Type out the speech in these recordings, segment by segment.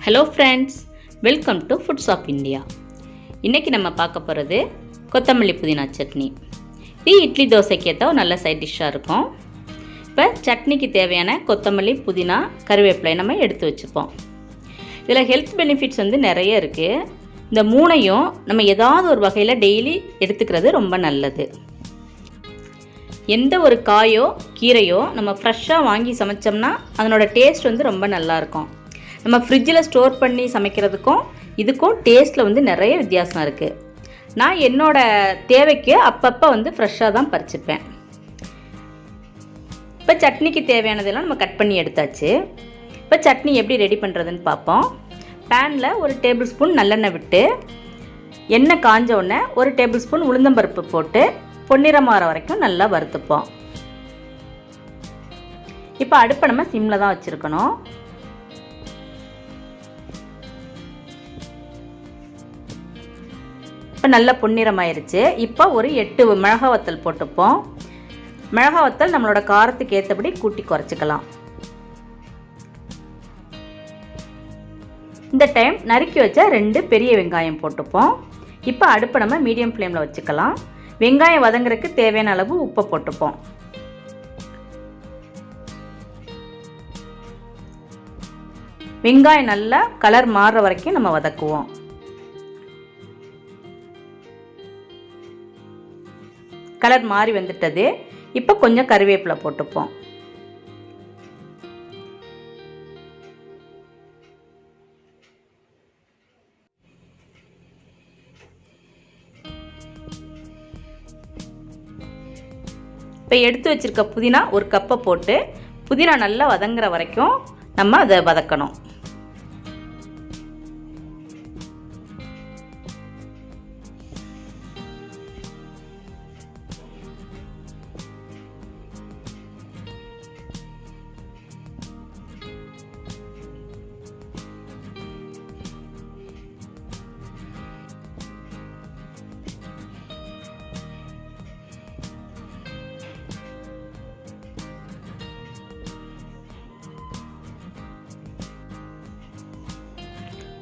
Hello friends, welcome to foods of India. இன்றைக்கி நம்ம பார்க்க போகிறது கொத்தமல்லி புதினா சட்னி. இது இட்லி தோசைக்கு ஏற்ற ஒரு நல்ல சைட் டிஷ்ஷாக இருக்கும். இப்போ சட்னிக்கு தேவையான கொத்தமல்லி புதினா கருவேப்பிலை நம்ம எடுத்து வச்சுப்போம். இதில் ஹெல்த் பெனிஃபிட்ஸ் நிறைய இருக்குது. இந்த மூணையும் நம்ம ஏதாவது ஒரு வகையில் டெய்லி எடுத்துக்கிறது ரொம்ப நல்லது. எந்த ஒரு காயோ கீரையோ நம்ம ஃப்ரெஷ்ஷாக வாங்கி சமைச்சோம்னா அதனோட டேஸ்ட் ரொம்ப நல்லாயிருக்கும். நம்ம ஃப்ரிட்ஜில் ஸ்டோர் பண்ணி சமைக்கிறதுக்கும் இதுக்கும் டேஸ்ட்டில் நிறைய வித்தியாசம் இருக்குது. நான் என்னோடய தேவைக்கு அப்பப்போ ஃப்ரெஷ்ஷாக தான் பறிச்சுப்பேன். இப்போ சட்னிக்கு தேவையானதெல்லாம் நம்ம கட் பண்ணி எடுத்தாச்சு. இப்போ சட்னி எப்படி ரெடி பண்ணுறதுன்னு பார்ப்போம். பேனில் 1 டேபிள் ஸ்பூன் நல்லெண்ணெய் விட்டு எண்ணெய் காஞ்ச உடனே 1 டேபிள் ஸ்பூன் உளுந்தம்பருப்பு போட்டு பொன்னிறமாற வரைக்கும் நல்லா வறுத்துப்போம். இப்போ அடுப்பை நம்ம சிம்மில் தான் வச்சுருக்கணும். இப்போ நல்லா பொன்னிறமாயிருச்சு. இப்போ ஒரு 8 மிளகா வத்தல் போட்டுப்போம். மிளகா வத்தல் நம்மளோட காரத்துக்கு ஏற்றபடி கூட்டி குறைச்சிக்கலாம். இந்த டைம் நறுக்கி வச்ச 2 பெரிய வெங்காயம் போட்டுப்போம். இப்போ அடுப்பை நம்ம மீடியம் ஃப்ளேமில் வச்சுக்கலாம். வெங்காயம் வதங்குறதுக்கு தேவையான அளவு உப்பை போட்டுப்போம். வெங்காயம் நல்லா கலர் மாறுற வரைக்கும் நம்ம வதக்குவோம். கலர் மாறி வந்துட்டது. இப்போ கொஞ்சம் கருவேப்பிலை போட்டுப்போம். இப்போ எடுத்து வச்சிருக்க புதினா 1 கப்பை போட்டு புதினா நல்லா வதங்குற வரைக்கும் நம்ம அதை வதக்கணும்.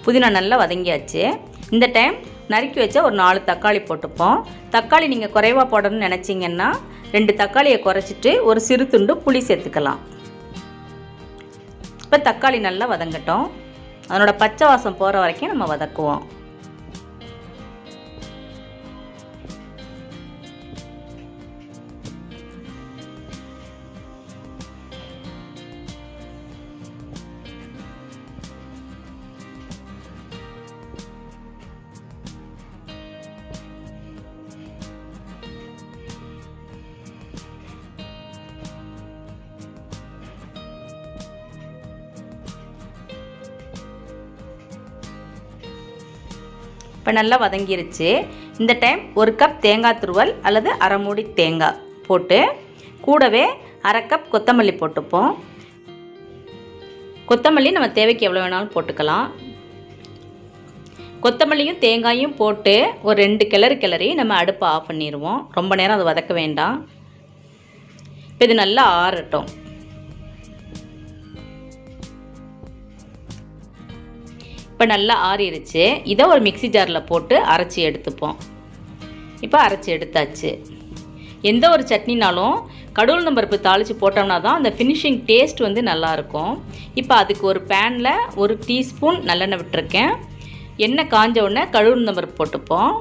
புதினா நல்லா வதங்கியாச்சு. இந்த டைம் நறுக்கி வச்ச ஒரு 4 தக்காளி போட்டுப்போம். தக்காளி நீங்கள் குறைவாக போடணும்னு நினச்சிங்கன்னா 2 தக்காளியை குறைச்சிட்டு ஒரு சிறு துண்டு புளி சேர்த்துக்கலாம். இப்போ தக்காளி நல்லா வதங்கட்டும். அதனோட பச்சை வாசம் போகிற வரைக்கும் நம்ம வதக்குவோம். இப்போ நல்லா வதங்கிருச்சு. இந்த டைம் 1 கப் தேங்காய் துருவல் அல்லது அரை மூடி தேங்காய் போட்டு கூடவே அரை கப் கொத்தமல்லி போட்டுப்போம். கொத்தமல்லி நம்ம தேவைக்கு எவ்வளோ வேணாலும் போட்டுக்கலாம். கொத்தமல்லியும் தேங்காயும் போட்டு ஒரு 2 கிளறி நம்ம அடுப்பை ஆஃப் பண்ணிடுவோம். ரொம்ப நேரம் அதை வதக்க வேண்டாம். இப்போ இது நல்லா ஆறட்டும். இப்போ நல்லா ஆறிடுச்சு. இதை ஒரு மிக்ஸி ஜாரில் போட்டு அரைச்சி எடுத்துப்போம். இப்போ அரைச்சி எடுத்தாச்சு. எந்த ஒரு சட்னினாலும் கடுகு பருப்பு தாளித்து போட்டோம்னா தான் அந்த ஃபினிஷிங் டேஸ்ட் நல்லாயிருக்கும். இப்போ அதுக்கு ஒரு பேனில் 1 டீஸ்பூன் நல்லெண்ணெய் விட்டுருக்கேன். எண்ணெய் காஞ்ச உடனே கடுகு பருப்பு போட்டுப்போம்.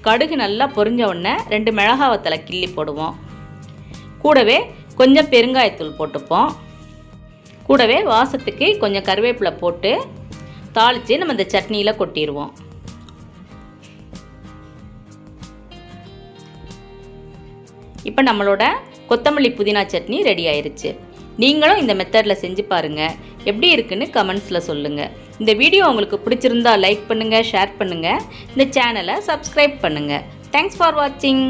கடுகு நல்லா பொரிஞ்ச உடனே 2 மிளகா வத்தலை கிள்ளி போடுவோம். கூடவே கொஞ்சம் பெருங்காயத்தூள் போட்டுப்போம். கூடவே வாசத்துக்கு கொஞ்சம் கருவேப்பிலை போட்டு தாளித்து நம்ம இந்த சட்னியில் கொட்டிடுவோம். இப்போ நம்மளோட கொத்தமல்லி புதினா சட்னி ரெடி ஆயிருச்சு. நீங்களும் இந்த மெத்தடில் செஞ்சு பாருங்கள். எப்படி இருக்குன்னு கமெண்ட்ஸில் சொல்லுங்கள். இந்த வீடியோ உங்களுக்கு பிடிச்சிருந்தா லைக் பண்ணுங்கள், ஷேர் பண்ணுங்கள். இந்த சேனலை சப்ஸ்கிரைப் பண்ணுங்கள். தேங்க்ஸ் ஃபார் வாட்சிங்.